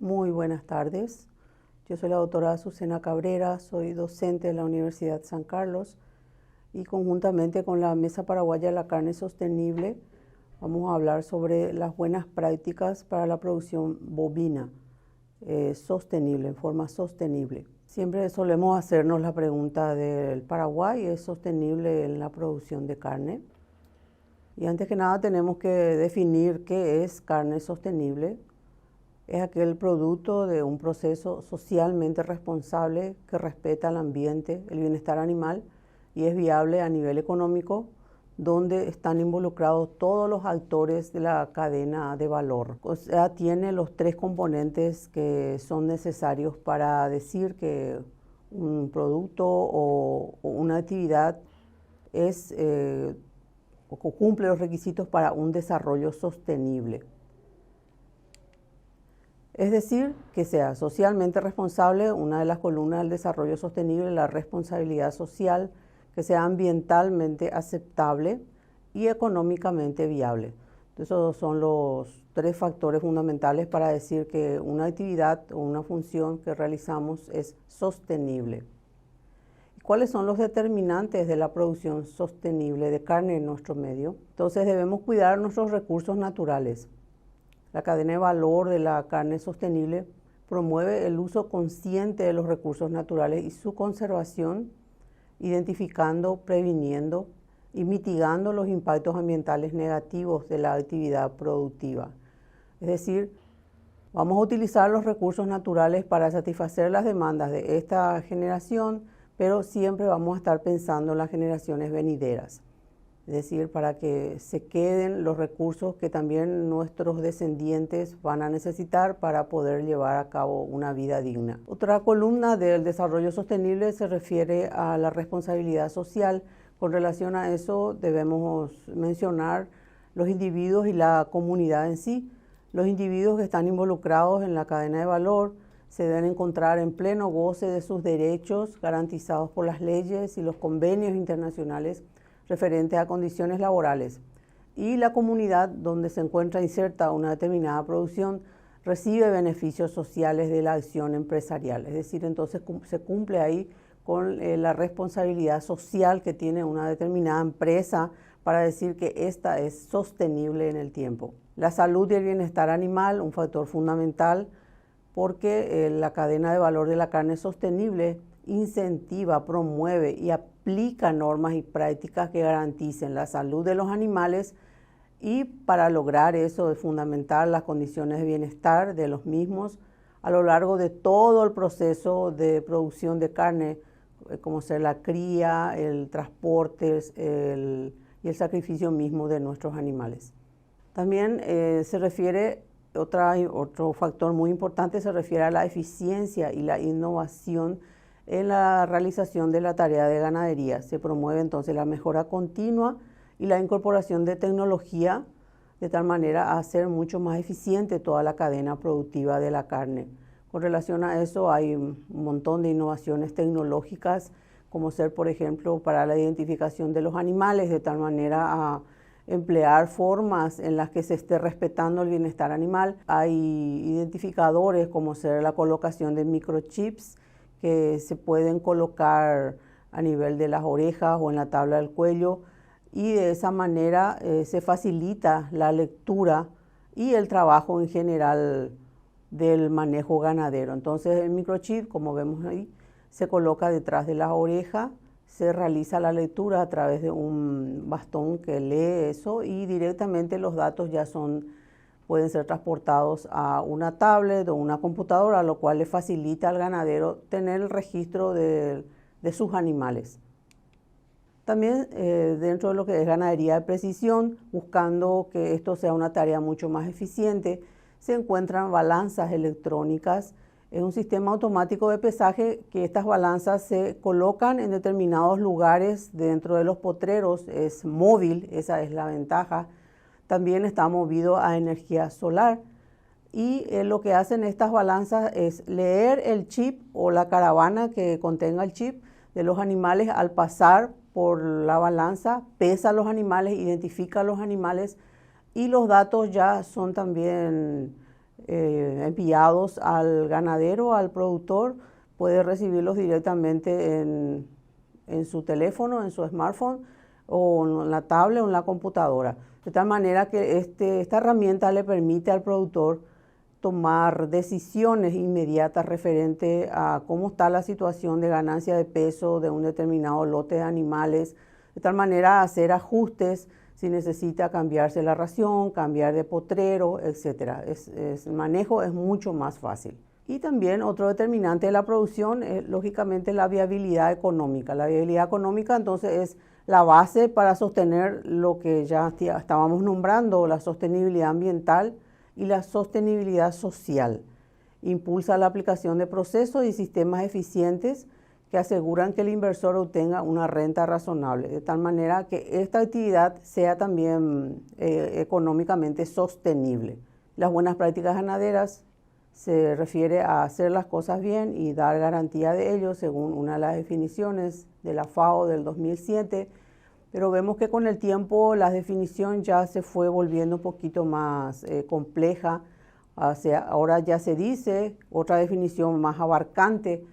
Muy buenas tardes. Yo soy la doctora Azucena Cabrera, soy docente de la Universidad San Carlos y conjuntamente con la Mesa Paraguaya de la Carne Sostenible vamos a hablar sobre las buenas prácticas para la producción bovina sostenible, en forma sostenible. Siempre solemos hacernos la pregunta del Paraguay, ¿es sostenible en la producción de carne? Y antes que nada tenemos que definir qué es carne sostenible. Es aquel producto de un proceso socialmente responsable que respeta el ambiente, el bienestar animal y es viable a nivel económico, donde están involucrados todos los actores de la cadena de valor. O sea, tiene los tres componentes que son necesarios para decir que un producto o una actividad es o cumple los requisitos para un desarrollo sostenible. Es decir, que sea socialmente responsable, una de las columnas del desarrollo sostenible, la responsabilidad social, que sea ambientalmente aceptable y económicamente viable. Esos son los tres factores fundamentales para decir que una actividad o una función que realizamos es sostenible. ¿Cuáles son los determinantes de la producción sostenible de carne en nuestro medio? Entonces debemos cuidar nuestros recursos naturales. La cadena de valor de la carne sostenible promueve el uso consciente de los recursos naturales y su conservación, identificando, previniendo y mitigando los impactos ambientales negativos de la actividad productiva. Es decir, vamos a utilizar los recursos naturales para satisfacer las demandas de esta generación, pero siempre vamos a estar pensando en las generaciones venideras. Es decir, para que se queden los recursos que también nuestros descendientes van a necesitar para poder llevar a cabo una vida digna. Otra columna del desarrollo sostenible se refiere a la responsabilidad social. Con relación a eso debemos mencionar los individuos y la comunidad en sí. Los individuos que están involucrados en la cadena de valor se deben encontrar en pleno goce de sus derechos garantizados por las leyes y los convenios internacionales referentes a condiciones laborales, y la comunidad donde se encuentra inserta una determinada producción recibe beneficios sociales de la acción empresarial. Es decir, entonces se cumple ahí con la responsabilidad social que tiene una determinada empresa para decir que esta es sostenible en el tiempo. La salud y el bienestar animal, un factor fundamental, porque la cadena de valor de la carne sostenible incentiva, promueve y aplica normas y prácticas que garanticen la salud de los animales, y para lograr eso es fundamental las condiciones de bienestar de los mismos a lo largo de todo el proceso de producción de carne, como ser la cría, el transporte y el sacrificio mismo de nuestros animales. También se refiere otro factor muy importante, se refiere a la eficiencia y la innovación en la realización de la tarea de ganadería. Se promueve entonces la mejora continua y la incorporación de tecnología de tal manera a hacer mucho más eficiente toda la cadena productiva de la carne. Con relación a eso hay un montón de innovaciones tecnológicas, como ser, por ejemplo, para la identificación de los animales, de tal manera a emplear formas en las que se esté respetando el bienestar animal. Hay identificadores como ser la colocación de microchips que se pueden colocar a nivel de las orejas o en la tabla del cuello, y de esa manera se facilita la lectura y el trabajo en general del manejo ganadero. Entonces el microchip, como vemos ahí, se coloca detrás de la oreja, se realiza la lectura a través de un bastón que lee eso y directamente los datos ya pueden ser transportados a una tablet o una computadora, lo cual le facilita al ganadero tener el registro de sus animales. También dentro de lo que es ganadería de precisión, buscando que esto sea una tarea mucho más eficiente, se encuentran balanzas electrónicas. Es un sistema automático de pesaje que estas balanzas se colocan en determinados lugares dentro de los potreros. Es móvil, esa es la ventaja. También está movido a energía solar, y lo que hacen estas balanzas es leer el chip o la caravana que contenga el chip de los animales al pasar por la balanza, pesa los animales, identifica los animales, y los datos ya son también enviados al ganadero, al productor, puede recibirlos directamente en su teléfono, en su smartphone, o en la tablet o en la computadora. De tal manera que esta herramienta le permite al productor tomar decisiones inmediatas referente a cómo está la situación de ganancia de peso de un determinado lote de animales, de tal manera hacer ajustes si necesita cambiarse la ración, cambiar de potrero, etc. El manejo es mucho más fácil. Y también otro determinante de la producción es lógicamente la viabilidad económica. La viabilidad económica entonces es la base para sostener lo que ya estábamos nombrando, la sostenibilidad ambiental y la sostenibilidad social. Impulsa la aplicación de procesos y sistemas eficientes que aseguran que el inversor obtenga una renta razonable, de tal manera que esta actividad sea también económicamente sostenible. Las buenas prácticas ganaderas se refiere a hacer las cosas bien y dar garantía de ello, según una de las definiciones de la FAO del 2007, pero vemos que con el tiempo la definición ya se fue volviendo un poquito más compleja. O sea, ahora ya se dice otra definición más abarcante.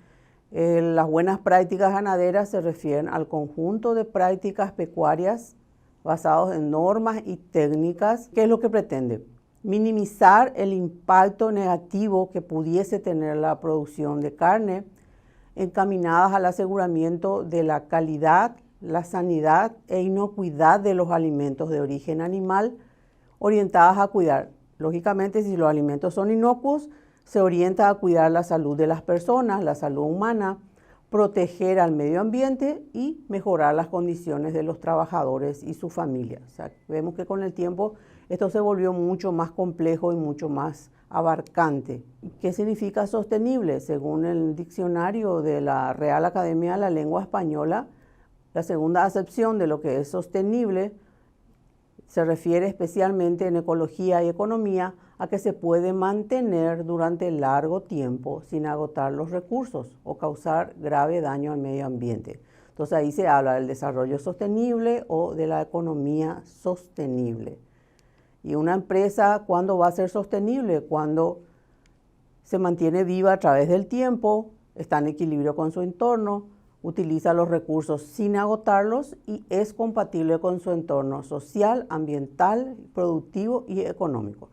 Las buenas prácticas ganaderas se refieren al conjunto de prácticas pecuarias basadas en normas y técnicas. ¿Qué es lo que pretende? Minimizar el impacto negativo que pudiese tener la producción de carne, encaminadas al aseguramiento de la calidad, la sanidad e inocuidad de los alimentos de origen animal, orientadas a cuidar. Lógicamente, si los alimentos son inocuos, se orienta a cuidar la salud de las personas, la salud humana, proteger al medio ambiente y mejorar las condiciones de los trabajadores y su familia. O sea, vemos que con el tiempo esto se volvió mucho más complejo y mucho más abarcante. ¿Qué significa sostenible? Según el diccionario de la Real Academia de la Lengua Española, la segunda acepción de lo que es sostenible se refiere especialmente en ecología y economía a que se puede mantener durante largo tiempo sin agotar los recursos o causar grave daño al medio ambiente. Entonces ahí se habla del desarrollo sostenible o de la economía sostenible. Y una empresa, ¿cuándo va a ser sostenible? Cuando se mantiene viva a través del tiempo, está en equilibrio con su entorno, utiliza los recursos sin agotarlos y es compatible con su entorno social, ambiental, productivo y económico.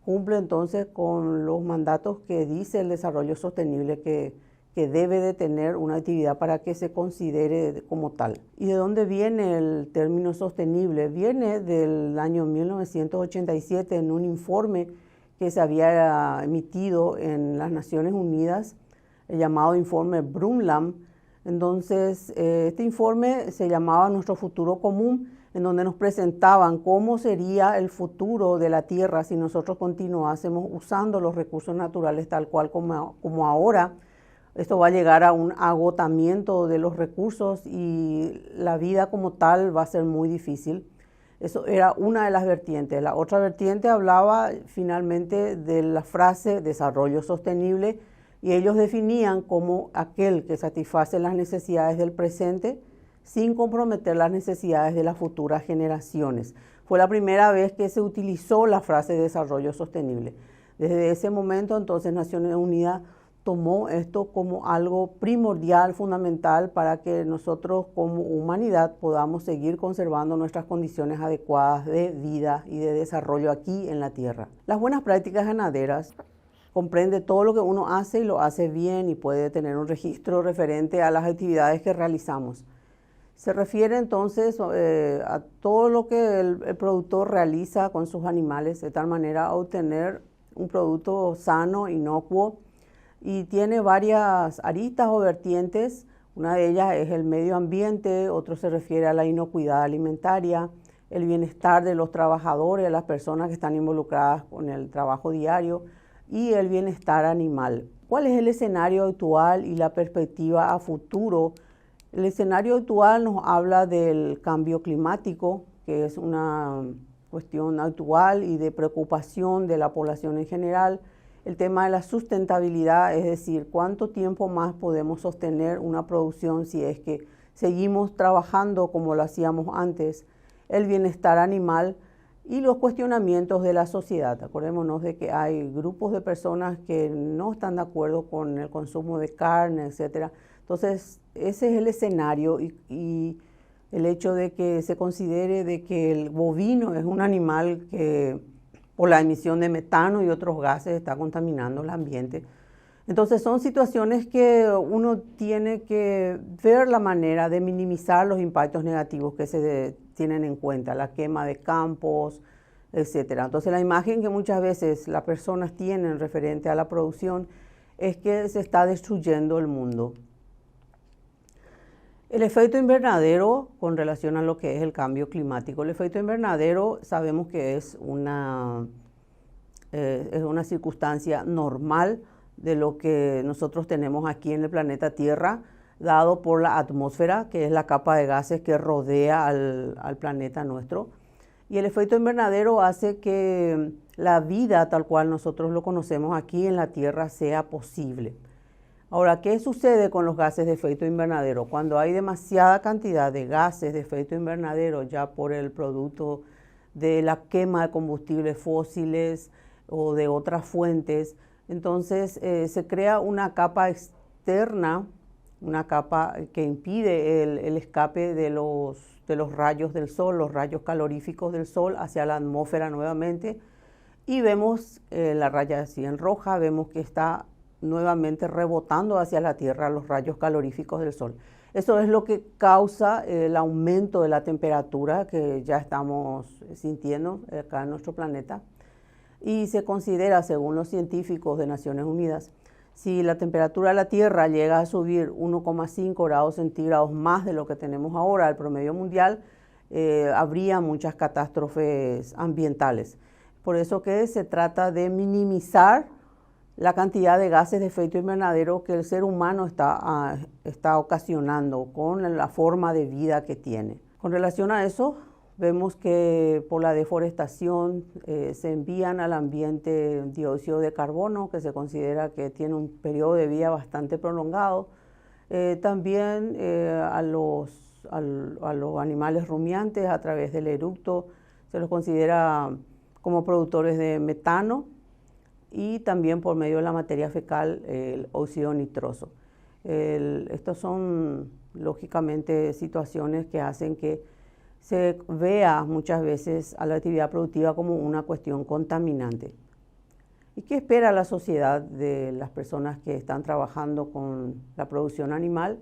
Cumple entonces con los mandatos que dice el desarrollo sostenible que debe de tener una actividad para que se considere como tal. ¿Y de dónde viene el término sostenible? Viene del año 1987 en un informe que se había emitido en las Naciones Unidas, el llamado informe Brundtland. Entonces, este informe se llamaba Nuestro Futuro Común, en donde nos presentaban cómo sería el futuro de la Tierra si nosotros continuásemos usando los recursos naturales tal cual como ahora. Esto va a llegar a un agotamiento de los recursos y la vida como tal va a ser muy difícil. Eso era una de las vertientes. La otra vertiente hablaba finalmente de la frase desarrollo sostenible, y ellos definían como aquel que satisface las necesidades del presente sin comprometer las necesidades de las futuras generaciones. Fue la primera vez que se utilizó la frase desarrollo sostenible. Desde ese momento, entonces, Naciones Unidas tomó esto como algo primordial, fundamental, para que nosotros como humanidad podamos seguir conservando nuestras condiciones adecuadas de vida y de desarrollo aquí en la Tierra. Las buenas prácticas ganaderas comprende todo lo que uno hace y lo hace bien y puede tener un registro referente a las actividades que realizamos. Se refiere entonces a todo lo que el productor realiza con sus animales, de tal manera a obtener un producto sano, inocuo, y tiene varias aristas o vertientes. Una de ellas es el medio ambiente, otro se refiere a la inocuidad alimentaria, el bienestar de los trabajadores, las personas que están involucradas con el trabajo diario, y el bienestar animal. ¿Cuál es el escenario actual y la perspectiva a futuro? El escenario actual nos habla del cambio climático, que es una cuestión actual y de preocupación de la población en general. El tema de la sustentabilidad, es decir, cuánto tiempo más podemos sostener una producción si es que seguimos trabajando como lo hacíamos antes. El bienestar animal y los cuestionamientos de la sociedad. Acordémonos de que hay grupos de personas que no están de acuerdo con el consumo de carne, etcétera. Entonces, ese es el escenario y el hecho de que se considere de que el bovino es un animal que por la emisión de metano y otros gases está contaminando el ambiente. Entonces son situaciones que uno tiene que ver la manera de minimizar los impactos negativos que se tienen en cuenta, la quema de campos, etcétera. Entonces la imagen que muchas veces las personas tienen referente a la producción es que se está destruyendo el mundo. El efecto invernadero con relación a lo que es el cambio climático. El efecto invernadero sabemos que es una circunstancia normal de lo que nosotros tenemos aquí en el planeta Tierra, dado por la atmósfera, que es la capa de gases que rodea al planeta nuestro. Y el efecto invernadero hace que la vida tal cual nosotros lo conocemos aquí en la Tierra sea posible. Ahora, ¿qué sucede con los gases de efecto invernadero? Cuando hay demasiada cantidad de gases de efecto invernadero ya por el producto de la quema de combustibles fósiles o de otras fuentes, entonces se crea una capa externa, una capa que impide el escape de los rayos del sol, los rayos caloríficos del sol hacia la atmósfera nuevamente, y vemos la raya así en roja, vemos que está nuevamente rebotando hacia la Tierra los rayos caloríficos del sol. Eso es lo que causa el aumento de la temperatura que ya estamos sintiendo acá en nuestro planeta. Y se considera, según los científicos de Naciones Unidas, si la temperatura de la Tierra llega a subir 1,5 grados centígrados más de lo que tenemos ahora, el promedio mundial, habría muchas catástrofes ambientales. Por eso que se trata de minimizar la cantidad de gases de efecto invernadero que el ser humano está ocasionando con la forma de vida que tiene. Con relación a eso, vemos que por la deforestación se envían al ambiente dióxido de carbono, que se considera que tiene un periodo de vida bastante prolongado. También a los animales rumiantes a través del eructo se los considera como productores de metano, y también por medio de la materia fecal el óxido nitroso. Estos son lógicamente situaciones que hacen que se vea muchas veces a la actividad productiva como una cuestión contaminante. ¿Y qué espera la sociedad de las personas que están trabajando con la producción animal?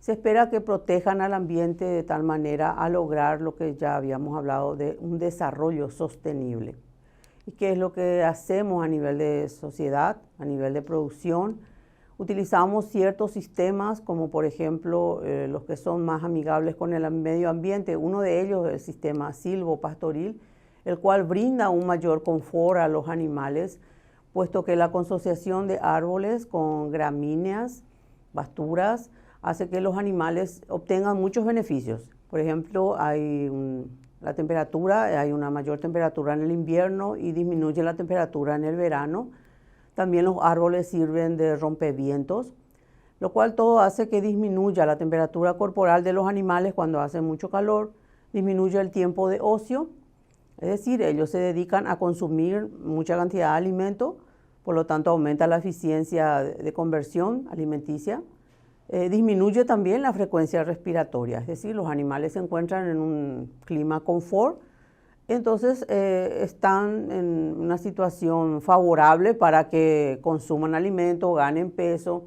Se espera que protejan al ambiente de tal manera a lograr lo que ya habíamos hablado de un desarrollo sostenible. ¿Y qué es lo que hacemos a nivel de sociedad, a nivel de producción? Utilizamos ciertos sistemas como por ejemplo los que son más amigables con el medio ambiente. Uno de ellos es el sistema silvopastoril, el cual brinda un mayor confort a los animales, puesto que la consociación de árboles con gramíneas, pasturas, hace que los animales obtengan muchos beneficios. Por ejemplo, la temperatura, hay una mayor temperatura en el invierno y disminuye la temperatura en el verano. También los árboles sirven de rompevientos, lo cual todo hace que disminuya la temperatura corporal de los animales cuando hace mucho calor, disminuye el tiempo de ocio, es decir, ellos se dedican a consumir mucha cantidad de alimento, por lo tanto aumenta la eficiencia de conversión alimenticia. Disminuye también la frecuencia respiratoria, es decir, los animales se encuentran en un clima confort, entonces están en una situación favorable para que consuman alimento, ganen peso,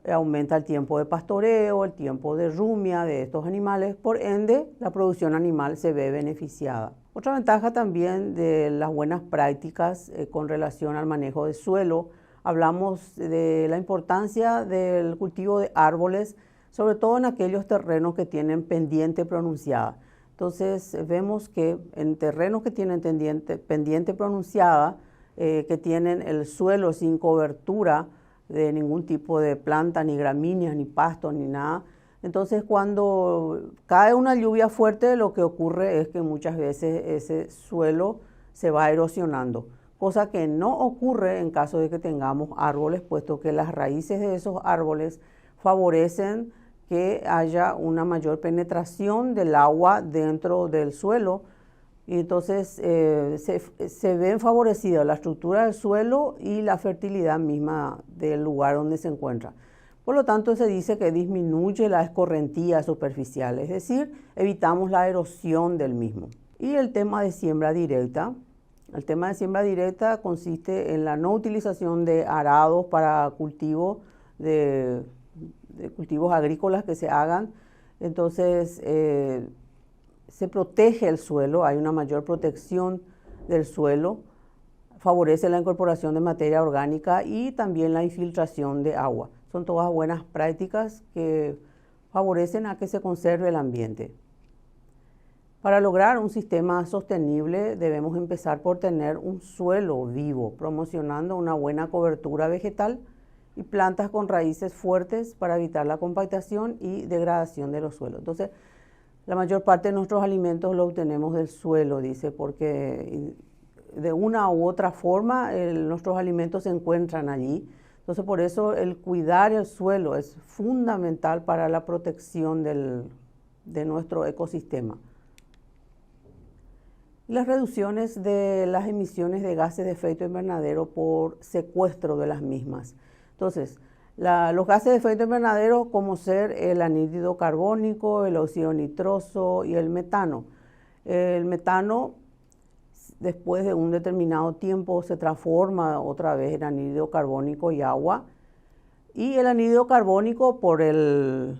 aumenta el tiempo de pastoreo, el tiempo de rumia de estos animales, por ende la producción animal se ve beneficiada. Otra ventaja también de las buenas prácticas con relación al manejo de suelo. Hablamos de la importancia del cultivo de árboles, sobre todo en aquellos terrenos que tienen pendiente pronunciada. Entonces vemos que en terrenos que tienen pendiente pronunciada, que tienen el suelo sin cobertura de ningún tipo de planta, ni gramíneas, ni pastos, ni nada, entonces cuando cae una lluvia fuerte, lo que ocurre es que muchas veces ese suelo se va erosionando, cosa que no ocurre en caso de que tengamos árboles, puesto que las raíces de esos árboles favorecen que haya una mayor penetración del agua dentro del suelo, Y entonces se ven favorecidas la estructura del suelo y la fertilidad misma del lugar donde se encuentra. Por lo tanto, se dice que disminuye la escorrentía superficial, es decir, evitamos la erosión del mismo. Y el tema de siembra directa. El tema de siembra directa consiste en la no utilización de arados para cultivo de cultivos agrícolas que se hagan. Entonces, se protege el suelo, hay una mayor protección del suelo, favorece la incorporación de materia orgánica y también la infiltración de agua. Son todas buenas prácticas que favorecen a que se conserve el ambiente. Para lograr un sistema sostenible debemos empezar por tener un suelo vivo, promocionando una buena cobertura vegetal y plantas con raíces fuertes para evitar la compactación y degradación de los suelos. Entonces, la mayor parte de nuestros alimentos los obtenemos del suelo, dice, porque de una u otra forma nuestros alimentos se encuentran allí. Entonces, por eso el cuidar el suelo es fundamental para la protección de nuestro ecosistema. Las reducciones de las emisiones de gases de efecto invernadero por secuestro de las mismas. Entonces, los gases de efecto invernadero como ser el anhídrido carbónico, el óxido nitroso y el metano. El metano, después de un determinado tiempo, se transforma otra vez en anhídrido carbónico y agua. Y el anhídrido carbónico, por el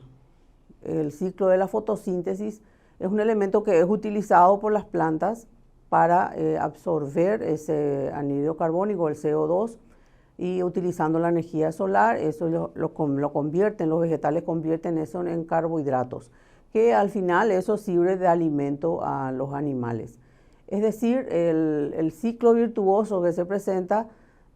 ciclo de la fotosíntesis, es un elemento que es utilizado por las plantas para absorber ese anhídrido carbónico, el CO2, y utilizando la energía solar, eso lo convierten, los vegetales convierten eso en carbohidratos, que al final eso sirve de alimento a los animales. Es decir, el ciclo virtuoso que se presenta,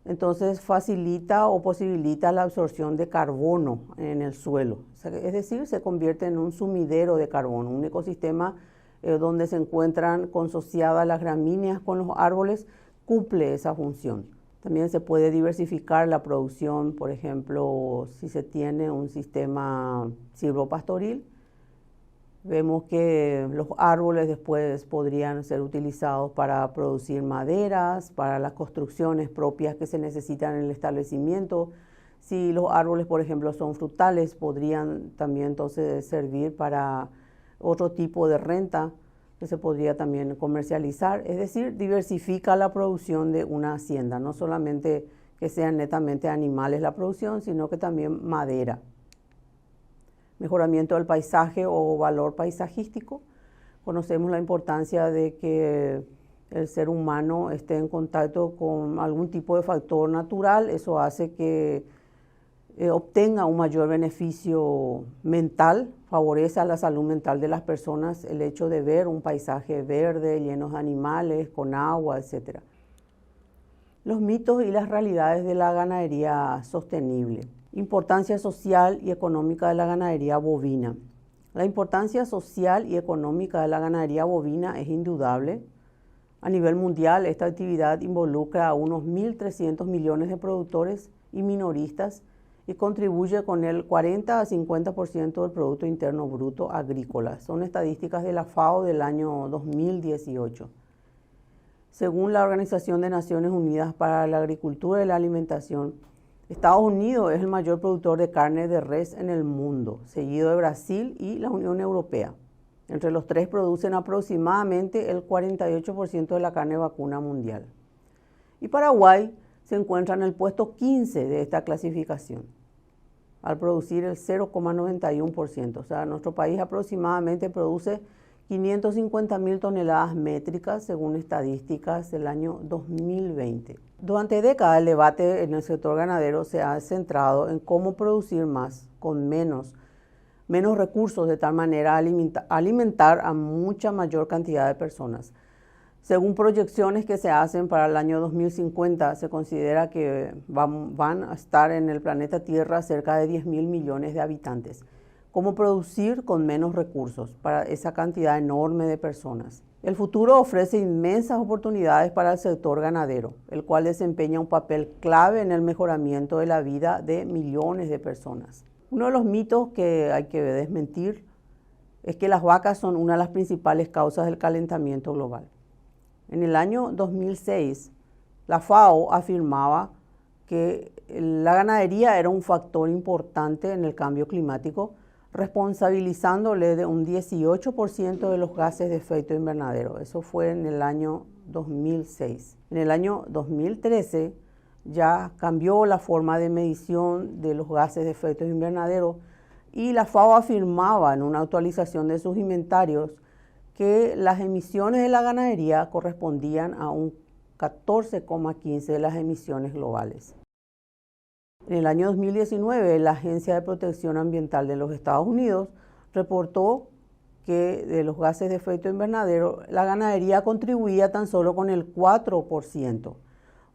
entonces facilita o posibilita la absorción de carbono en el suelo. Es decir, se convierte en un sumidero de carbono, un ecosistema donde se encuentran consociadas las gramíneas con los árboles, cumple esa función. También se puede diversificar la producción, por ejemplo, si se tiene un sistema silvopastoril. Vemos que los árboles después podrían ser utilizados para producir maderas, para las construcciones propias que se necesitan en el establecimiento. Si los árboles, por ejemplo, son frutales, podrían también entonces servir para otro tipo de renta que se podría también comercializar. Es decir, diversifica la producción de una hacienda, no solamente que sean netamente animales la producción, sino que también madera. Mejoramiento del paisaje o valor paisajístico. Conocemos la importancia de que el ser humano esté en contacto con algún tipo de factor natural. Eso hace que obtenga un mayor beneficio mental, favorece a la salud mental de las personas el hecho de ver un paisaje verde, lleno de animales, con agua, etc. Los mitos y las realidades de la ganadería sostenible. Importancia social y económica de la ganadería bovina. La importancia social y económica de la ganadería bovina es indudable. A nivel mundial, esta actividad involucra a unos 1.300 millones de productores y minoristas y contribuye con el 40 a 50% del Producto Interno Bruto agrícola. Son estadísticas de la FAO del año 2018. Según la Organización de Naciones Unidas para la Agricultura y la Alimentación, Estados Unidos es el mayor productor de carne de res en el mundo, seguido de Brasil y la Unión Europea. Entre los tres producen aproximadamente el 48% de la carne vacuna mundial. Y Paraguay se encuentra en el puesto 15 de esta clasificación, al producir el 0,91%. O sea, nuestro país aproximadamente produce 550.000 toneladas métricas según estadísticas del año 2020. Durante décadas el debate en el sector ganadero se ha centrado en cómo producir más con menos recursos, de tal manera alimentar a mucha mayor cantidad de personas. Según proyecciones que se hacen para el año 2050, se considera que van a estar en el planeta Tierra cerca de 10.000 millones de habitantes. ¿Cómo producir con menos recursos para esa cantidad enorme de personas? El futuro ofrece inmensas oportunidades para el sector ganadero, el cual desempeña un papel clave en el mejoramiento de la vida de millones de personas. Uno de los mitos que hay que desmentir es que las vacas son una de las principales causas del calentamiento global. En el año 2006, la FAO afirmaba que la ganadería era un factor importante en el cambio climático, responsabilizándole de un 18% de los gases de efecto invernadero. Eso fue en el año 2006. En el año 2013 ya cambió la forma de medición de los gases de efecto invernadero y la FAO afirmaba en una actualización de sus inventarios que las emisiones de la ganadería correspondían a un 14,15 de las emisiones globales. En el año 2019, la Agencia de Protección Ambiental de los Estados Unidos reportó que de los gases de efecto invernadero, la ganadería contribuía tan solo con el 4%. O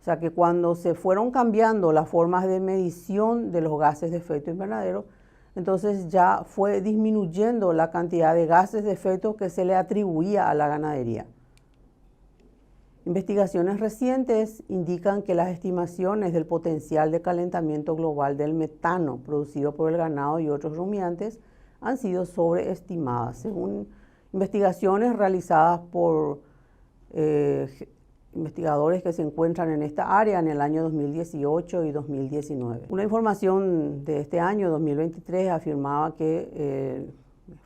sea que cuando se fueron cambiando las formas de medición de los gases de efecto invernadero, entonces ya fue disminuyendo la cantidad de gases de efecto que se le atribuía a la ganadería. Investigaciones recientes indican que las estimaciones del potencial de calentamiento global del metano producido por el ganado y otros rumiantes han sido sobreestimadas, según investigaciones realizadas por investigadores que se encuentran en esta área en el año 2018 y 2019. Una información de este año, 2023, afirmaba que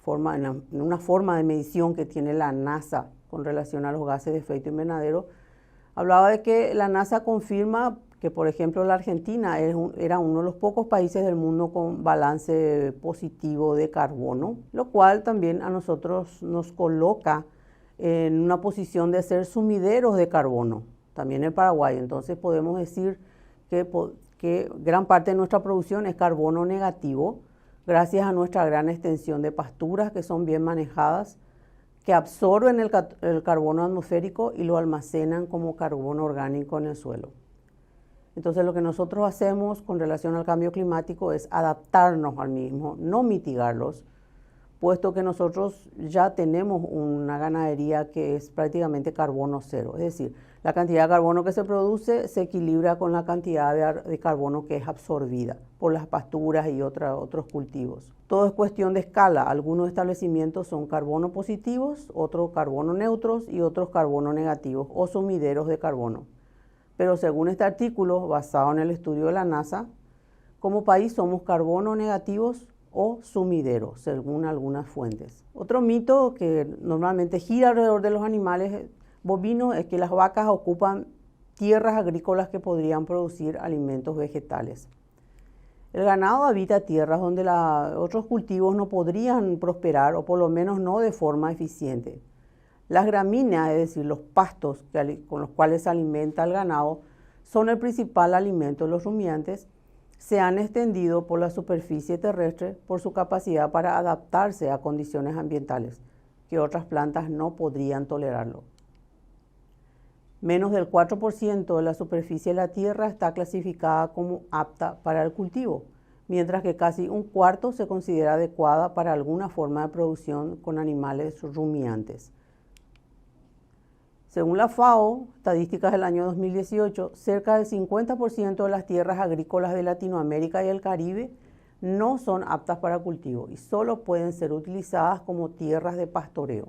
en una forma de medición que tiene la NASA con relación a los gases de efecto invernadero, hablaba de que la NASA confirma que, por ejemplo, la Argentina era uno de los pocos países del mundo con balance positivo de carbono, lo cual también a nosotros nos coloca en una posición de ser sumideros de carbono, también en Paraguay. Entonces podemos decir que gran parte de nuestra producción es carbono negativo, gracias a nuestra gran extensión de pasturas que son bien manejadas, que absorben el carbono atmosférico y lo almacenan como carbono orgánico en el suelo. Entonces lo que nosotros hacemos con relación al cambio climático es adaptarnos al mismo, no mitigarlos, puesto que nosotros ya tenemos una ganadería que es prácticamente carbono cero. Es decir, la cantidad de carbono que se produce se equilibra con la cantidad de carbono que es absorbida por las pasturas y otros cultivos. Todo es cuestión de escala. Algunos establecimientos son carbono positivos, otros carbono neutros y otros carbono negativos o sumideros de carbono. Pero según este artículo, basado en el estudio de la NASA, como país somos carbono negativos o sumideros, según algunas fuentes. Otro mito que normalmente gira alrededor de los animales bovinos es que las vacas ocupan tierras agrícolas que podrían producir alimentos vegetales. El ganado habita tierras donde otros cultivos no podrían prosperar, o por lo menos no de forma eficiente. Las gramíneas, es decir, los pastos con los cuales se alimenta el ganado, son el principal alimento de los rumiantes. Se han extendido por la superficie terrestre por su capacidad para adaptarse a condiciones ambientales que otras plantas no podrían tolerarlo. Menos del 4% de la superficie de la tierra está clasificada como apta para el cultivo, mientras que casi un cuarto se considera adecuada para alguna forma de producción con animales rumiantes. Según la FAO, estadísticas del año 2018, cerca del 50% de las tierras agrícolas de Latinoamérica y el Caribe no son aptas para cultivo y solo pueden ser utilizadas como tierras de pastoreo.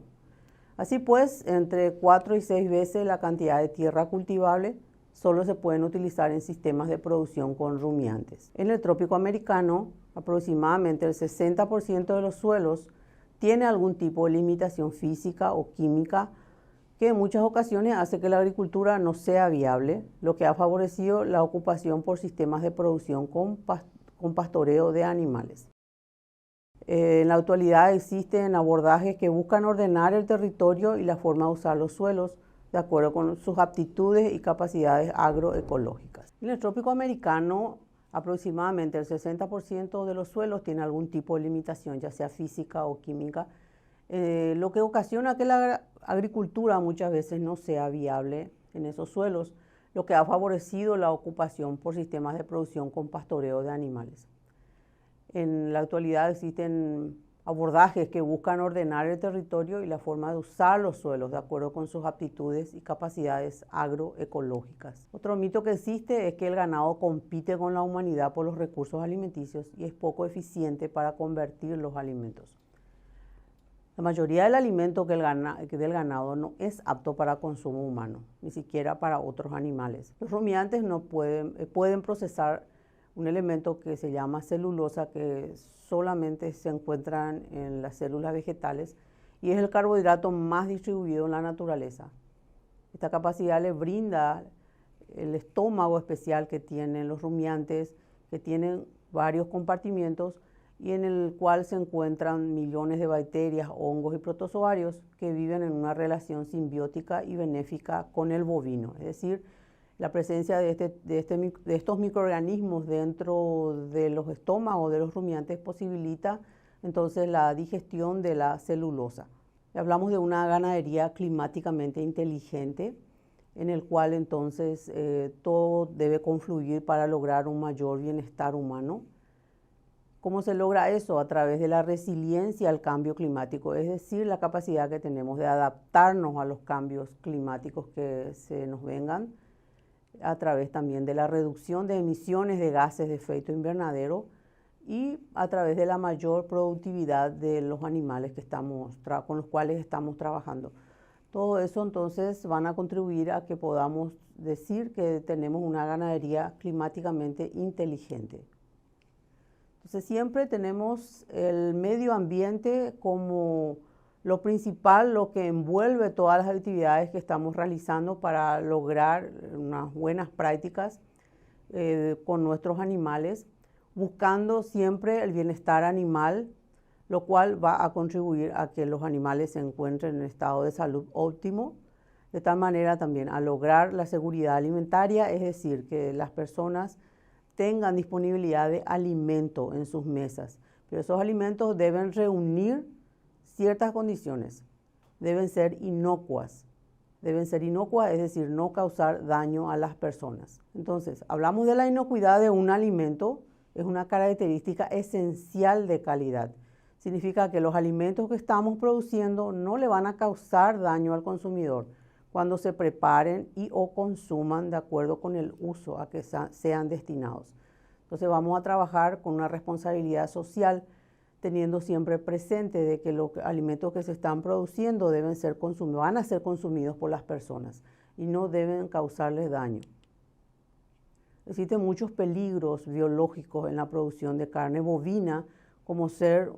Así pues, entre 4 y 6 veces la cantidad de tierra cultivable solo se pueden utilizar en sistemas de producción con rumiantes. En el trópico americano, aproximadamente el 60% de los suelos tiene algún tipo de limitación física o química que en muchas ocasiones hace que la agricultura no sea viable, lo que ha favorecido la ocupación por sistemas de producción con pastoreo de animales. En la actualidad existen abordajes que buscan ordenar el territorio y la forma de usar los suelos de acuerdo con sus aptitudes y capacidades agroecológicas. En el trópico americano, aproximadamente el 60% de los suelos tiene algún tipo de limitación, ya sea física o química, lo que ocasiona que la agricultura muchas veces no sea viable en esos suelos, lo que ha favorecido la ocupación por sistemas de producción con pastoreo de animales. En la actualidad existen abordajes que buscan ordenar el territorio y la forma de usar los suelos de acuerdo con sus aptitudes y capacidades agroecológicas. Otro mito que existe es que el ganado compite con la humanidad por los recursos alimenticios y es poco eficiente para convertir los alimentos. La mayoría del alimento del ganado no es apto para consumo humano, ni siquiera para otros animales. Los rumiantes no pueden procesar un elemento que se llama celulosa, que solamente se encuentra en las células vegetales y es el carbohidrato más distribuido en la naturaleza. Esta capacidad le brinda el estómago especial que tienen los rumiantes, que tienen varios compartimientos y en el cual se encuentran millones de bacterias, hongos y protozoarios que viven en una relación simbiótica y benéfica con el bovino. Es decir, la presencia de estos microorganismos dentro de los estómagos de los rumiantes posibilita entonces la digestión de la celulosa. Hablamos de una ganadería climáticamente inteligente, en el cual entonces todo debe confluir para lograr un mayor bienestar humano. ¿Cómo se logra eso? A través de la resiliencia al cambio climático, es decir, la capacidad que tenemos de adaptarnos a los cambios climáticos que se nos vengan, a través también de la reducción de emisiones de gases de efecto invernadero y a través de la mayor productividad de los animales con los cuales estamos trabajando. Todo eso entonces van a contribuir a que podamos decir que tenemos una ganadería climáticamente inteligente. Entonces siempre tenemos el medio ambiente como lo principal, lo que envuelve todas las actividades que estamos realizando para lograr unas buenas prácticas con nuestros animales, buscando siempre el bienestar animal, lo cual va a contribuir a que los animales se encuentren en estado de salud óptimo, de tal manera también a lograr la seguridad alimentaria, es decir, que las personas tengan disponibilidad de alimento en sus mesas, pero esos alimentos deben reunir ciertas condiciones, deben ser inocuas, es decir, no causar daño a las personas. Entonces, hablamos de la inocuidad de un alimento, es una característica esencial de calidad. Significa que los alimentos que estamos produciendo no le van a causar daño al consumidor cuando se preparen y o consuman de acuerdo con el uso a que sean destinados. Entonces vamos a trabajar con una responsabilidad social, teniendo siempre presente de que los alimentos que se están produciendo van a ser consumidos por las personas y no deben causarles daño. Existen muchos peligros biológicos en la producción de carne bovina, como ser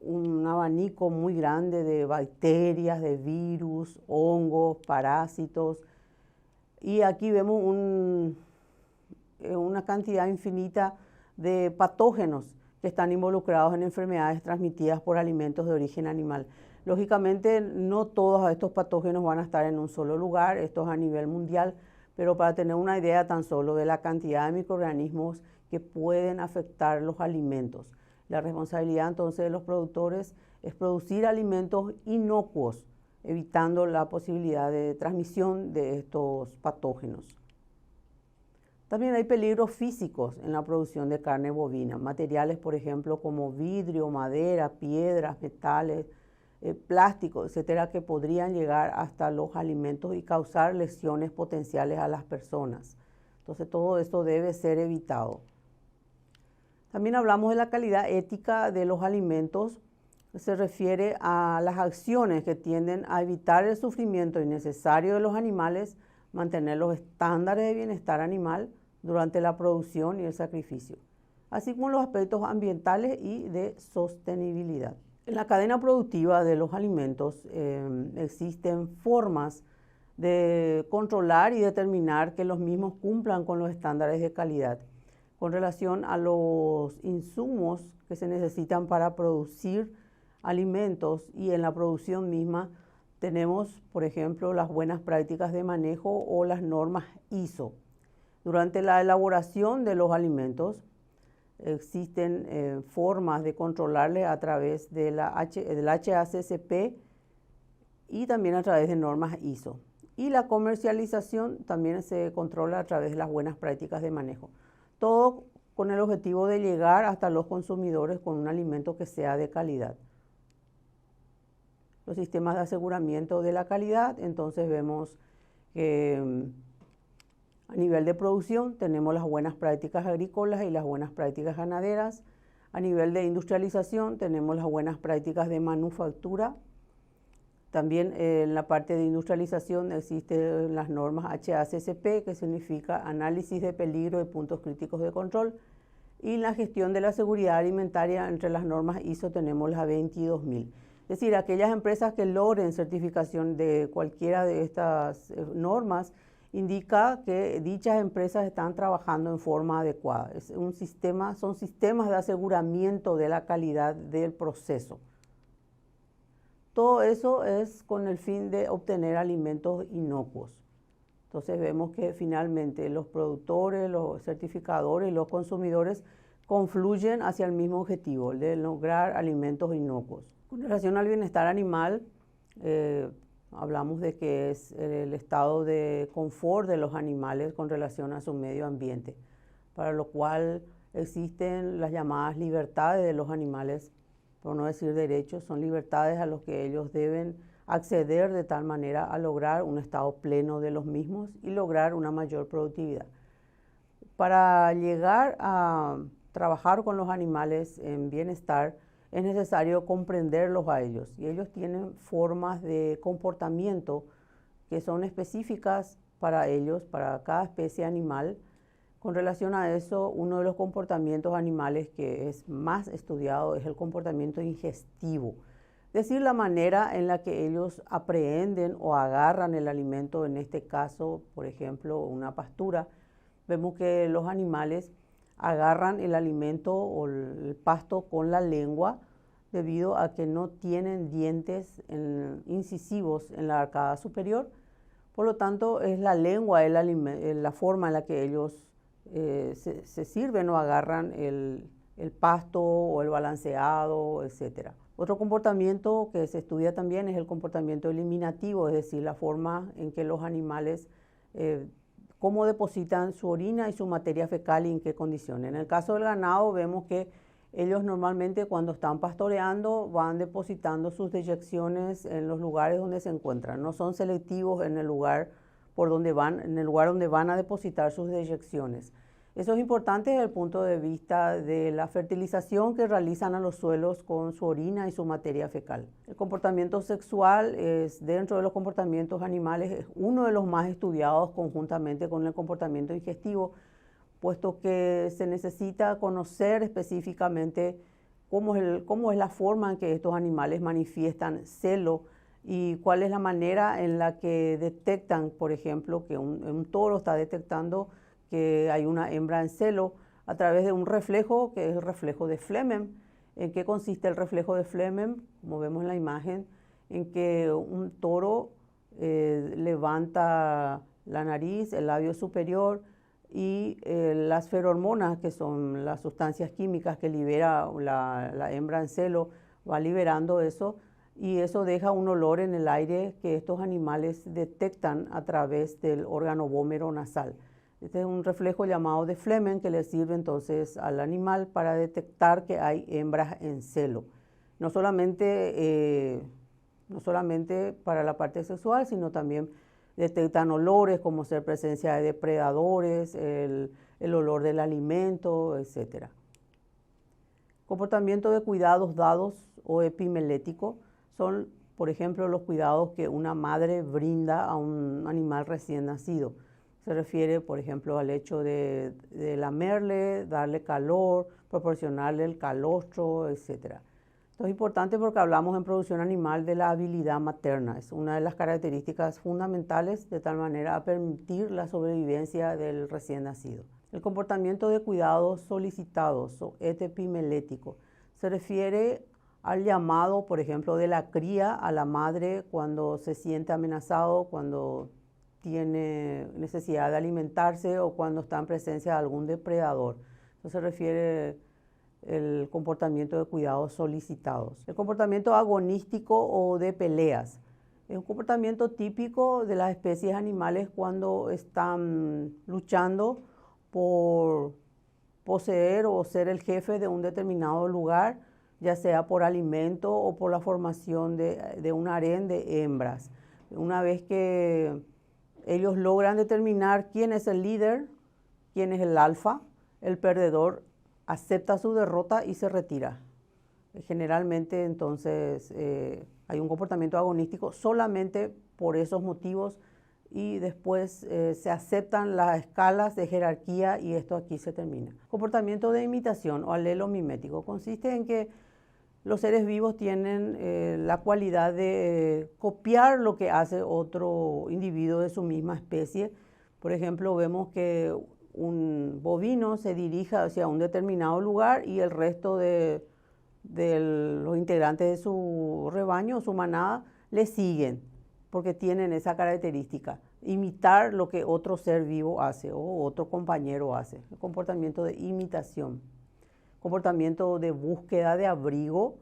un abanico muy grande de bacterias, de virus, hongos, parásitos. Y aquí vemos una cantidad infinita de patógenos que están involucrados en enfermedades transmitidas por alimentos de origen animal. Lógicamente, no todos estos patógenos van a estar en un solo lugar, esto es a nivel mundial, pero para tener una idea tan solo de la cantidad de microorganismos que pueden afectar los alimentos. La responsabilidad entonces de los productores es producir alimentos inocuos, evitando la posibilidad de transmisión de estos patógenos. También hay peligros físicos en la producción de carne bovina, materiales por ejemplo como vidrio, madera, piedras, metales, plástico, etcétera, que podrían llegar hasta los alimentos y causar lesiones potenciales a las personas. Entonces todo esto debe ser evitado. También hablamos de la calidad ética de los alimentos, que se refiere a las acciones que tienden a evitar el sufrimiento innecesario de los animales, mantener los estándares de bienestar animal durante la producción y el sacrificio, así como los aspectos ambientales y de sostenibilidad. En la cadena productiva de los alimentos existen formas de controlar y determinar que los mismos cumplan con los estándares de calidad. Con relación a los insumos que se necesitan para producir alimentos y en la producción misma, tenemos, por ejemplo, las buenas prácticas de manejo o las normas ISO. Durante la elaboración de los alimentos, existen formas de controlarles a través de del HACCP y también a través de normas ISO. Y la comercialización también se controla a través de las buenas prácticas de manejo. Todo con el objetivo de llegar hasta los consumidores con un alimento que sea de calidad. Los sistemas de aseguramiento de la calidad, entonces vemos que a nivel de producción tenemos las buenas prácticas agrícolas y las buenas prácticas ganaderas. A nivel de industrialización tenemos las buenas prácticas de manufactura También en la parte de industrialización existen las normas HACCP, que significa Análisis de Peligro de Puntos Críticos de Control, y en la gestión de la seguridad alimentaria, entre las normas ISO tenemos la 22000. Es decir, aquellas empresas que logren certificación de cualquiera de estas normas, indica que dichas empresas están trabajando en forma adecuada. Es un sistema, son sistemas de aseguramiento de la calidad del proceso. Todo eso es con el fin de obtener alimentos inocuos. Entonces vemos que finalmente los productores, los certificadores y los consumidores confluyen hacia el mismo objetivo, el de lograr alimentos inocuos. Con relación al bienestar animal, hablamos de que es el estado de confort de los animales con relación a su medio ambiente, para lo cual existen las llamadas libertades de los animales, por no decir derechos, son libertades a los que ellos deben acceder de tal manera a lograr un estado pleno de los mismos y lograr una mayor productividad. Para llegar a trabajar con los animales en bienestar, es necesario comprenderlos a ellos, y ellos tienen formas de comportamiento que son específicas para ellos, para cada especie animal. Con relación a eso, uno de los comportamientos animales que es más estudiado es el comportamiento ingestivo, es decir, la manera en la que ellos aprehenden o agarran el alimento. En este caso, por ejemplo, una pastura, vemos que los animales agarran el alimento o el pasto con la lengua, debido a que no tienen dientes incisivos en la arcada superior. Por lo tanto, es la lengua, la forma en la que ellos se sirven o agarran el pasto o el balanceado, etc. Otro comportamiento que se estudia también es el comportamiento eliminativo, es decir, la forma en que los animales cómo depositan su orina y su materia fecal y en qué condiciones. En el caso del ganado vemos que ellos normalmente cuando están pastoreando van depositando sus deyecciones en los lugares donde se encuentran. No son selectivos en el lugar donde van a depositar sus deyecciones. Eso es importante desde el punto de vista de la fertilización que realizan a los suelos con su orina y su materia fecal. El comportamiento sexual es, dentro de los comportamientos animales, es uno de los más estudiados conjuntamente con el comportamiento digestivo, puesto que se necesita conocer específicamente cómo es la forma en que estos animales manifiestan celo y cuál es la manera en la que detectan, por ejemplo, que un toro está detectando que hay una hembra en celo a través de un reflejo, que es el reflejo de Fleming. ¿En qué consiste el reflejo de Fleming? Como vemos en la imagen, en que un toro levanta la nariz, el labio superior, y las ferormonas, que son las sustancias químicas que libera la hembra en celo, va liberando eso, y eso deja un olor en el aire que estos animales detectan a través del órgano vómero nasal. Este es un reflejo llamado de Fleming que le sirve entonces al animal para detectar que hay hembras en celo. No solamente para la parte sexual, sino también detectan olores como ser presencia de depredadores, el olor del alimento, etc. Comportamiento de cuidados dados o epimelético son, por ejemplo, los cuidados que una madre brinda a un animal recién nacido. Se refiere, por ejemplo, al hecho de lamerle, darle calor, proporcionarle el calostro, etc. Esto es importante porque hablamos en producción animal de la habilidad materna. Es una de las características fundamentales de tal manera a permitir la sobrevivencia del recién nacido. El comportamiento de cuidados solicitados o epimelético se refiere al llamado, por ejemplo, de la cría a la madre cuando se siente amenazado, cuando tiene necesidad de alimentarse o cuando está en presencia de algún depredador. Eso se refiere el comportamiento de cuidados solicitados. El comportamiento agonístico o de peleas es un comportamiento típico de las especies animales cuando están luchando por poseer o ser el jefe de un determinado lugar, ya sea por alimento o por la formación de un harén de hembras. Una vez que ellos logran determinar quién es el líder, quién es el alfa, el perdedor acepta su derrota y se retira. Generalmente entonces hay un comportamiento agonístico solamente por esos motivos y después se aceptan las escalas de jerarquía y esto aquí se termina. Comportamiento de imitación o alelo mimético consiste en que los seres vivos tienen la cualidad de copiar lo que hace otro individuo de su misma especie. Por ejemplo, vemos que un bovino se dirige hacia un determinado lugar y el resto de los integrantes de su rebaño, su manada, le siguen porque tienen esa característica, imitar lo que otro ser vivo hace o otro compañero hace. El comportamiento de imitación. Comportamiento de búsqueda de abrigo,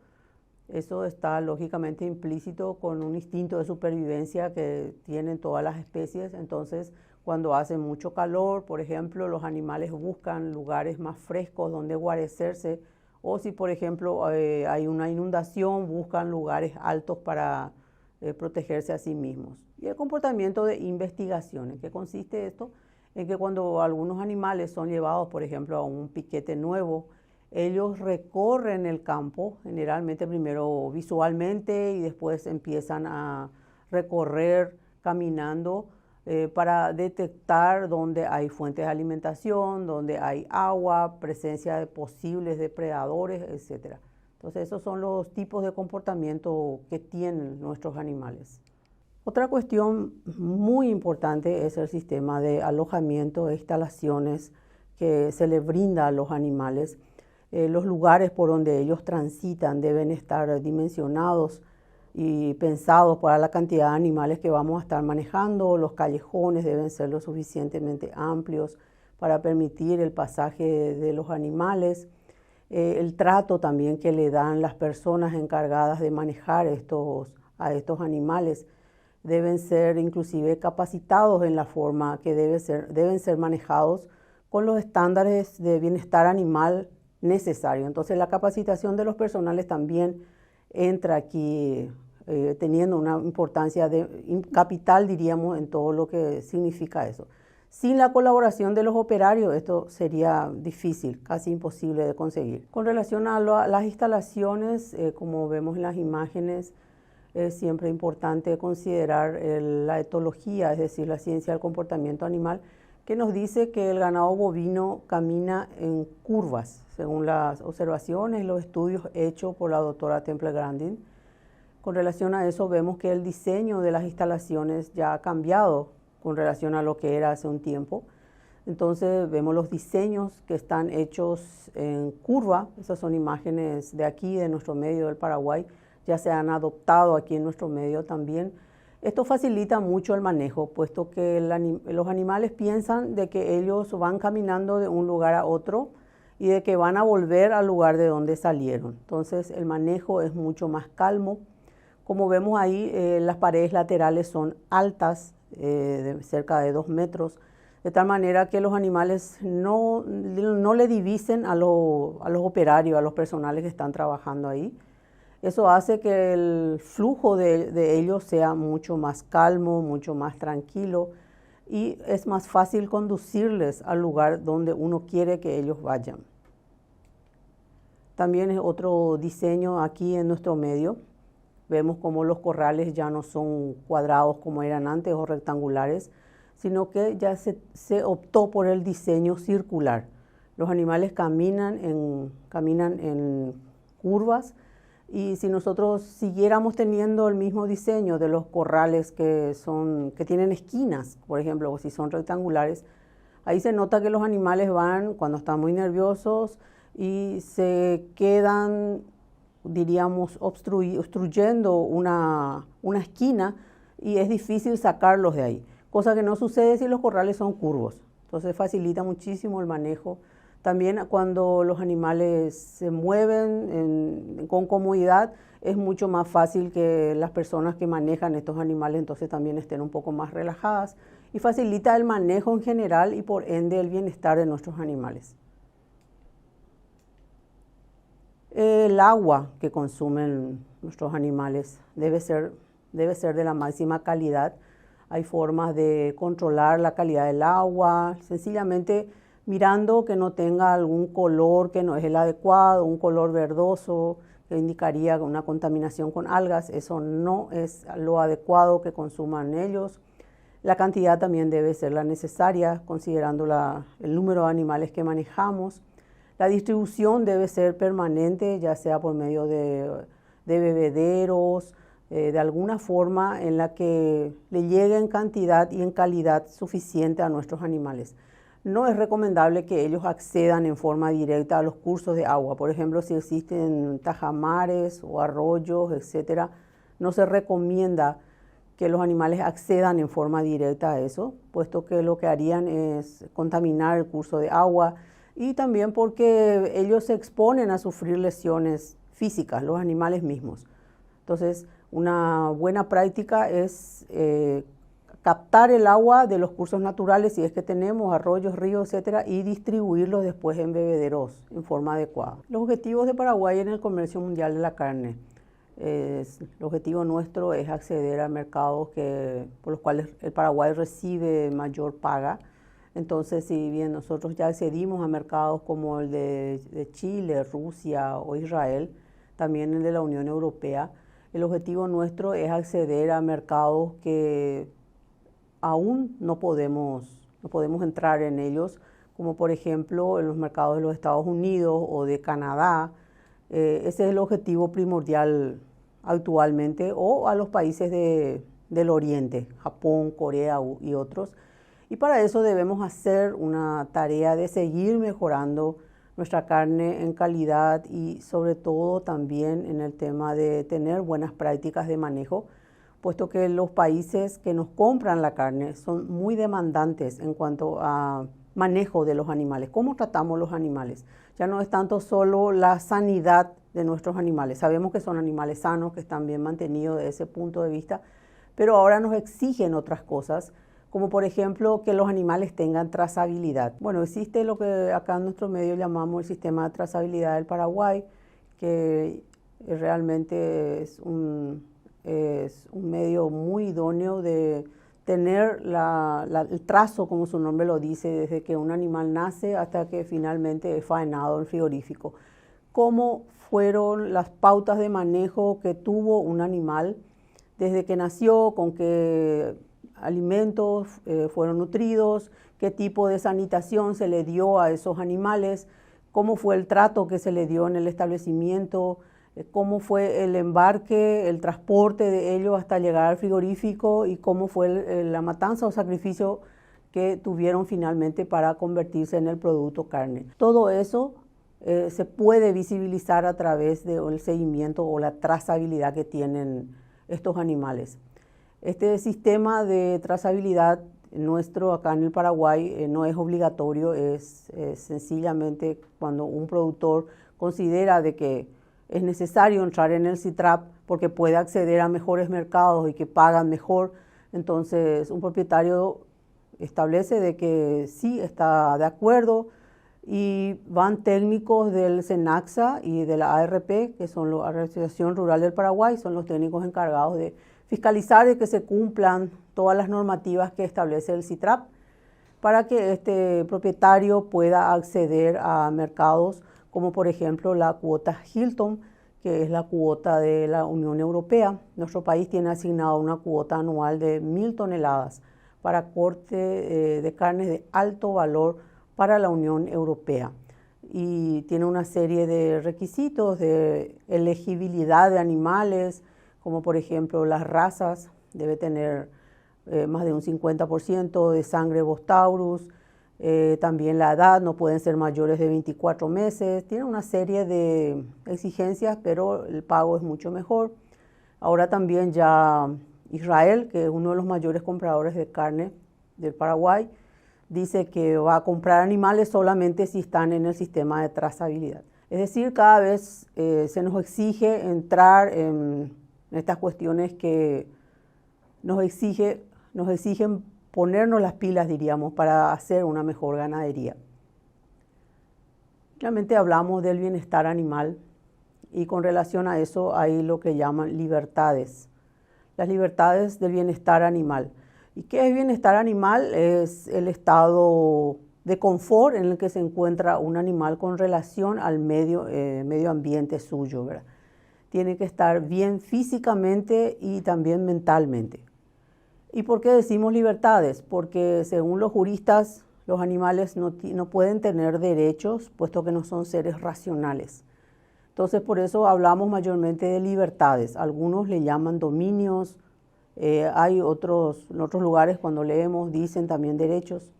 eso está lógicamente implícito con un instinto de supervivencia que tienen todas las especies. Entonces, cuando hace mucho calor, por ejemplo, los animales buscan lugares más frescos donde guarecerse, o si, por ejemplo, hay una inundación, buscan lugares altos para protegerse a sí mismos. Y el comportamiento de investigación, ¿en qué consiste esto? En que cuando algunos animales son llevados, por ejemplo, a un piquete nuevo, ellos recorren el campo, generalmente primero visualmente y después empiezan a recorrer caminando para detectar dónde hay fuentes de alimentación, dónde hay agua, presencia de posibles depredadores, etc. Entonces esos son los tipos de comportamiento que tienen nuestros animales. Otra cuestión muy importante es el sistema de alojamiento e instalaciones que se le brinda a los animales. Los lugares por donde ellos transitan deben estar dimensionados y pensados para la cantidad de animales que vamos a estar manejando. Los callejones deben ser lo suficientemente amplios para permitir el pasaje de los animales. El trato también que le dan las personas encargadas de manejar a estos animales deben ser inclusive capacitados en la forma que deben ser manejados con los estándares de bienestar animal necesario. Entonces la capacitación de los personales también entra aquí teniendo una importancia capital, diríamos, en todo lo que significa eso. Sin la colaboración de los operarios esto sería difícil, casi imposible de conseguir. Con relación a las instalaciones, como vemos en las imágenes, es siempre importante considerar la etología, es decir, la ciencia del comportamiento animal, que nos dice que el ganado bovino camina en curvas, según las observaciones y los estudios hechos por la doctora Temple Grandin. Con relación a eso vemos que el diseño de las instalaciones ya ha cambiado con relación a lo que era hace un tiempo. Entonces vemos los diseños que están hechos en curva. Esas son imágenes de aquí, de nuestro medio del Paraguay. Ya se han adoptado aquí en nuestro medio también. Esto facilita mucho el manejo, puesto que los animales piensan de que ellos van caminando de un lugar a otro y de que van a volver al lugar de donde salieron. Entonces el manejo es mucho más calmo. Como vemos ahí, las paredes laterales son altas, de cerca de 2 metros, de tal manera que los animales no le divisen a los operarios, a los personales que están trabajando ahí. Eso hace que el flujo de ellos sea mucho más calmo, mucho más tranquilo y es más fácil conducirles al lugar donde uno quiere que ellos vayan. También es otro diseño aquí en nuestro medio. Vemos como los corrales ya no son cuadrados como eran antes o rectangulares, sino que ya se optó por el diseño circular. Los animales caminan en curvas y si nosotros siguiéramos teniendo el mismo diseño de los corrales que tienen esquinas, por ejemplo, o si son rectangulares, ahí se nota que los animales van cuando están muy nerviosos y se quedan, diríamos, obstruyendo una esquina y es difícil sacarlos de ahí, cosa que no sucede si los corrales son curvos. Entonces facilita muchísimo el manejo. También cuando los animales se mueven con comodidad, es mucho más fácil que las personas que manejan estos animales entonces también estén un poco más relajadas y facilita el manejo en general y por ende el bienestar de nuestros animales. El agua que consumen nuestros animales debe ser de la máxima calidad. Hay formas de controlar la calidad del agua, sencillamente mirando que no tenga algún color que no es el adecuado, un color verdoso, que indicaría una contaminación con algas. Eso no es lo adecuado que consuman ellos. La cantidad también debe ser la necesaria, considerando el número de animales que manejamos. La distribución debe ser permanente, ya sea por medio de bebederos, de alguna forma en la que le llegue en cantidad y en calidad suficiente a nuestros animales. No es recomendable que ellos accedan en forma directa a los cursos de agua. Por ejemplo, si existen tajamares o arroyos, etcétera, no se recomienda que los animales accedan en forma directa a eso, puesto que lo que harían es contaminar el curso de agua y también porque ellos se exponen a sufrir lesiones físicas, los animales mismos. Entonces, una buena práctica es captar el agua de los cursos naturales, si es que tenemos arroyos, ríos, etcétera, y distribuirlos después en bebederos en forma adecuada. Los objetivos de Paraguay en el comercio mundial de la carne. El objetivo nuestro es acceder a mercados por los cuales el Paraguay recibe mayor paga. Entonces, si bien nosotros ya accedimos a mercados como el de Chile, Rusia o Israel, también el de la Unión Europea, el objetivo nuestro es acceder a mercados que aún no podemos entrar en ellos, como por ejemplo en los mercados de los Estados Unidos o de Canadá. Ese es el objetivo primordial actualmente, o a los países del Oriente, Japón, Corea y otros. Y para eso debemos hacer una tarea de seguir mejorando nuestra carne en calidad y sobre todo también en el tema de tener buenas prácticas de manejo, puesto que los países que nos compran la carne son muy demandantes en cuanto a manejo de los animales, cómo tratamos los animales. Ya no es tanto solo la sanidad de nuestros animales, sabemos que son animales sanos, que están bien mantenidos desde ese punto de vista, pero ahora nos exigen otras cosas, como por ejemplo que los animales tengan trazabilidad. Bueno, existe lo que acá en nuestro medio llamamos el sistema de trazabilidad del Paraguay, que realmente es un medio muy idóneo de tener el trazo, como su nombre lo dice, desde que un animal nace hasta que finalmente es faenado en frigorífico. Cómo fueron las pautas de manejo que tuvo un animal desde que nació, con qué alimentos fueron nutridos, qué tipo de sanitación se le dio a esos animales, cómo fue el trato que se le dio en el establecimiento, cómo fue el embarque, el transporte de ellos hasta llegar al frigorífico y cómo fue la matanza o sacrificio que tuvieron finalmente para convertirse en el producto carne. Todo eso se puede visibilizar a través del seguimiento o la trazabilidad que tienen estos animales. Este sistema de trazabilidad nuestro acá en el Paraguay no es obligatorio, es sencillamente cuando un productor considera de que es necesario entrar en el CITRAP porque puede acceder a mejores mercados y que pagan mejor. Entonces, un propietario establece de que sí está de acuerdo y van técnicos del SENACSA y de la ARP, que son la Asociación Rural del Paraguay, son los técnicos encargados de fiscalizar y que se cumplan todas las normativas que establece el CITRAP para que este propietario pueda acceder a mercados como por ejemplo la cuota Hilton, que es la cuota de la Unión Europea. Nuestro país tiene asignado una cuota anual de 1.000 toneladas para corte de carnes de alto valor para la Unión Europea. Y tiene una serie de requisitos de elegibilidad de animales, como por ejemplo las razas, debe tener más de un 50% de sangre Bos Taurus. También la edad, no pueden ser mayores de 24 meses, tiene una serie de exigencias, pero el pago es mucho mejor. Ahora también ya Israel, que es uno de los mayores compradores de carne del Paraguay, dice que va a comprar animales solamente si están en el sistema de trazabilidad. Es decir, cada vez se nos exige entrar en estas cuestiones que nos exigen ponernos las pilas, diríamos, para hacer una mejor ganadería. Realmente hablamos del bienestar animal y con relación a eso hay lo que llaman libertades. Las libertades del bienestar animal. ¿Y qué es bienestar animal? Es el estado de confort en el que se encuentra un animal con relación al medio ambiente suyo, ¿verdad? tiene que estar bien físicamente y también mentalmente. ¿Y por qué decimos libertades? Porque según los juristas, los animales no pueden tener derechos, puesto que no son seres racionales. Entonces, por eso hablamos mayormente de libertades. Algunos le llaman dominios, hay en otros lugares cuando leemos dicen también derechos,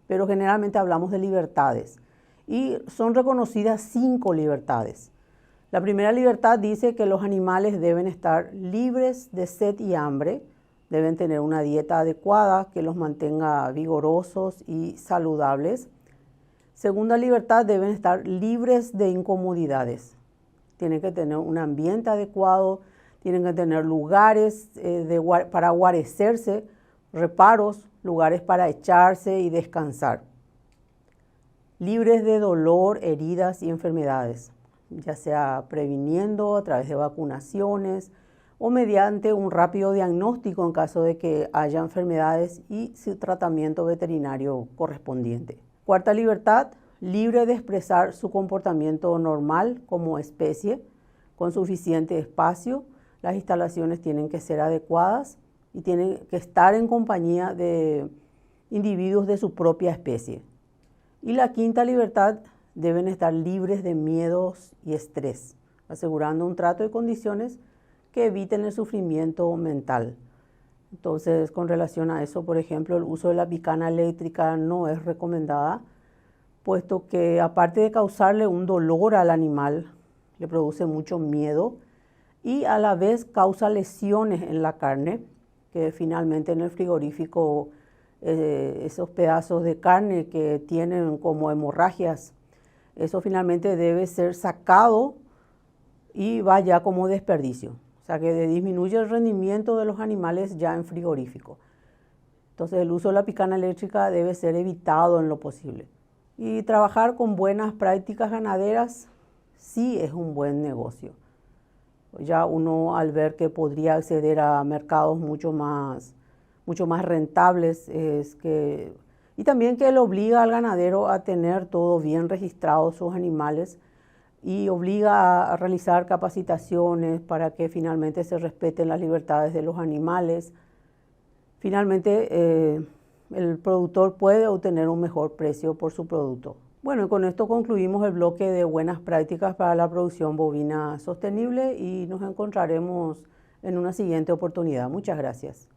pero generalmente hablamos de libertades. Y son reconocidas 5 libertades. La primera libertad dice que los animales deben estar libres de sed y hambre, deben tener una dieta adecuada que los mantenga vigorosos y saludables. Segunda libertad, deben estar libres de incomodidades. Tienen que tener un ambiente adecuado, tienen que tener lugares para guarecerse, reparos, lugares para echarse y descansar. Libres de dolor, heridas y enfermedades, ya sea previniendo a través de vacunaciones o mediante un rápido diagnóstico en caso de que haya enfermedades y su tratamiento veterinario correspondiente. Cuarta libertad, libre de expresar su comportamiento normal como especie, con suficiente espacio. Las instalaciones tienen que ser adecuadas y tienen que estar en compañía de individuos de su propia especie. Y la quinta libertad, deben estar libres de miedos y estrés, asegurando un trato y condiciones que eviten el sufrimiento mental. Entonces, con relación a eso, por ejemplo, el uso de la picana eléctrica no es recomendada, puesto que aparte de causarle un dolor al animal, le produce mucho miedo y a la vez causa lesiones en la carne, que finalmente en el frigorífico esos pedazos de carne que tienen como hemorragias, eso finalmente debe ser sacado y va ya como desperdicio. O sea que disminuye el rendimiento de los animales ya en frigorífico. Entonces el uso de la picana eléctrica debe ser evitado en lo posible. Y trabajar con buenas prácticas ganaderas sí es un buen negocio. Ya uno al ver que podría acceder a mercados mucho más rentables, y también que le obliga al ganadero a tener todo bien registrado sus animales y obliga a realizar capacitaciones para que finalmente se respeten las libertades de los animales. Finalmente, el productor puede obtener un mejor precio por su producto. Bueno, y con esto concluimos el bloque de buenas prácticas para la producción bovina sostenible y nos encontraremos en una siguiente oportunidad. Muchas gracias.